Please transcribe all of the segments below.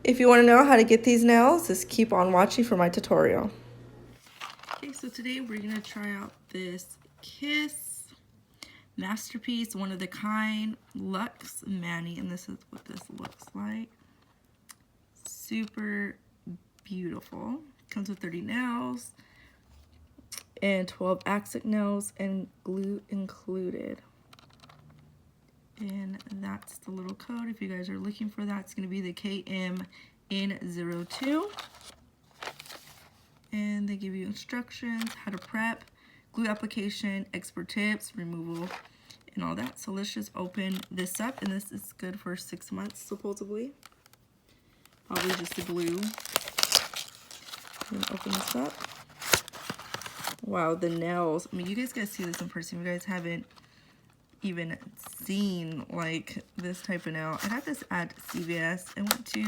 If you want to know how to get these nails, just keep on watching for my tutorial. Okay, so today we're going to try out this Kiss Masterpiece, one of the kind, Luxe Mani, and this is what this looks like. Super beautiful. Comes with 30 nails and 12 accent nails and glue included. And that's the little code. If you guys are looking for that, it's going to be the KMN02. And they give you instructions, how to prep, glue application, expert tips, removal, and all that. So let's just open this up, and this is good for 6 months, supposedly. Probably just the glue. And open this up. Wow, the nails. I mean, you guys gotta see this in person. You guys haven't even seen like this type of nail. I got this at CVS. I went to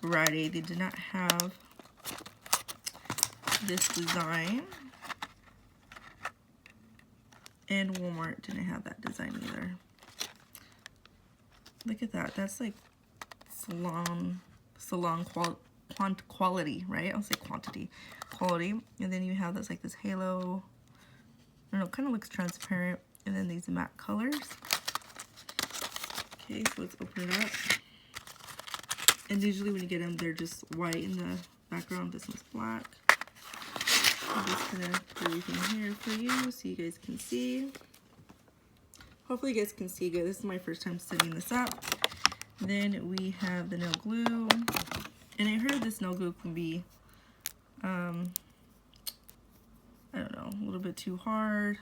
Rite Aid. They did not have this design, and Walmart didn't have that design either. Look at that. That's like salon quality, right? I'll say quantity, quality. And then you have this like this halo. I don't know, kind of looks transparent. And then these matte colors. Okay, so let's open it up. And usually when you get them, they're just white in the background. This one's black. I'm just gonna put everything here for you so you guys can see. Hopefully you guys can see good. This is my first time setting this up. Then we have the nail glue. And I heard this nail glue can be, I don't know, a little bit too hard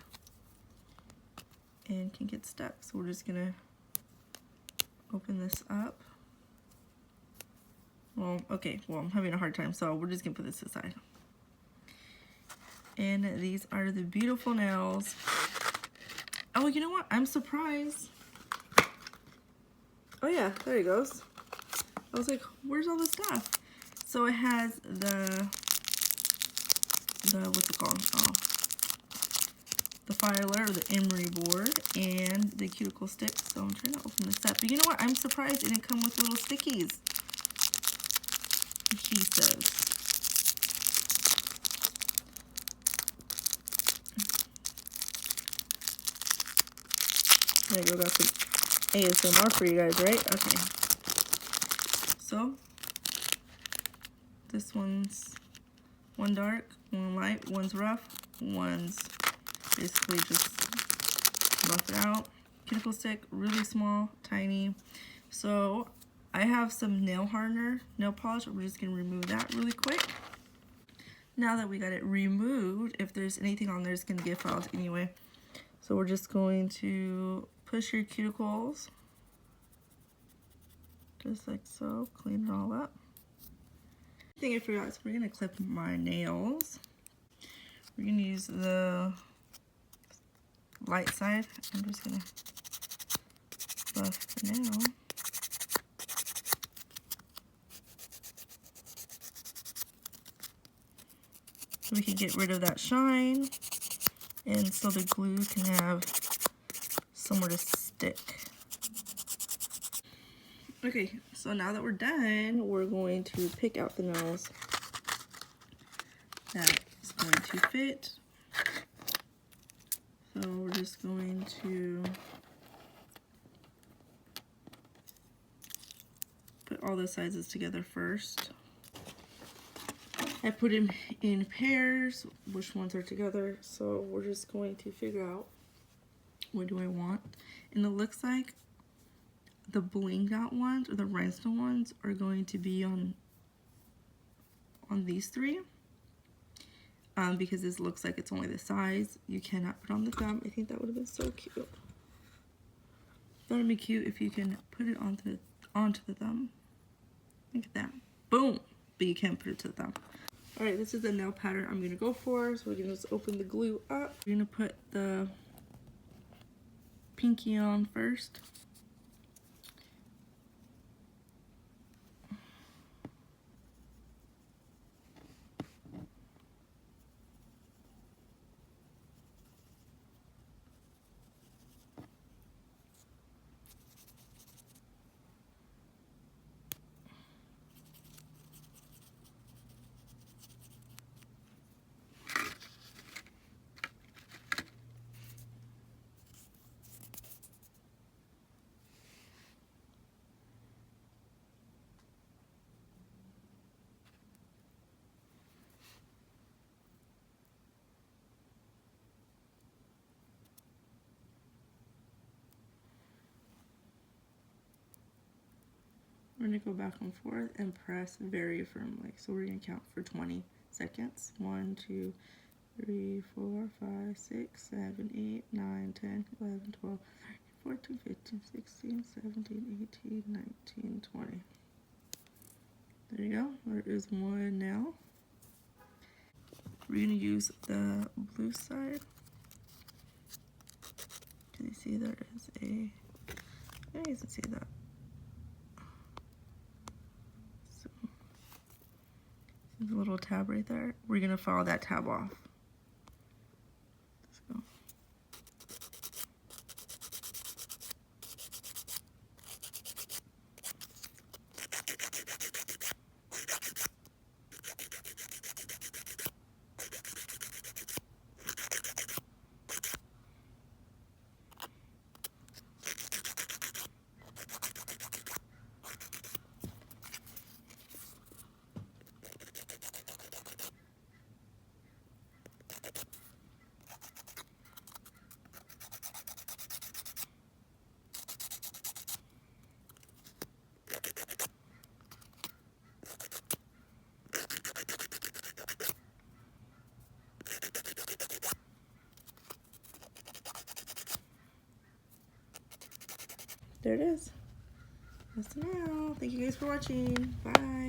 and can get stuck. So we're just gonna open this up. Well, okay, well, I'm having a hard time, so we're just gonna put this aside. And these are the beautiful nails. Oh, you know what? I'm surprised. Oh yeah, there he goes. I was like, where's all the stuff? So it has the what's it called? Oh, the filer, or the emery board, and the cuticle stick. So I'm trying to open this up. But you know what? I'm surprised it didn't come with little stickies. Adhesives. There you go, got some ASMR for you guys, right? Okay. So, this one's one dark, one light, one's rough, one's basically just buff it out. Cuticle stick, really small, tiny. So, I have some nail hardener, nail polish. We're just gonna remove that really quick. Now that we got it removed, if there's anything on there, it's gonna get filed anyway. So we're just going to push your cuticles, just like so, clean it all up. The thing I forgot is we're gonna clip my nails. We're gonna use the light side. I'm just gonna buff the nail. So we can get rid of that shine, and so the glue can have somewhere to stick. Okay, so now that we're done, we're going to pick out the nails that is going to fit. So we're just going to put all the sizes together first. I put them in pairs, which ones are together. So we're just going to figure out what do I want. And it looks like the blinged out ones, or the rhinestone ones, are going to be on these three. Because this looks like it's only the size. You cannot put on the thumb. I think that would have been so cute. That would be cute if you can put it onto the thumb. Look at that. Boom! But you can't put it to the thumb. Alright, this is the nail pattern I'm going to go for. So we're going to just open the glue up. We're going to put the pinky on first. We're going to go back and forth and press very firmly. So we're going to count for 20 seconds. 1, 2, 3, 4, 5, 6, 7, 8, 9, 10, 11, 12, 13, 14, 15, 16, 17, 18, 19, 20. There you go. There is one now. We're going to use the blue side. Can you see there is a, you can see that. So, there's a little tab right there. We're going to file that tab off. Let's go. There it is. That's now. Thank you guys for watching. Bye.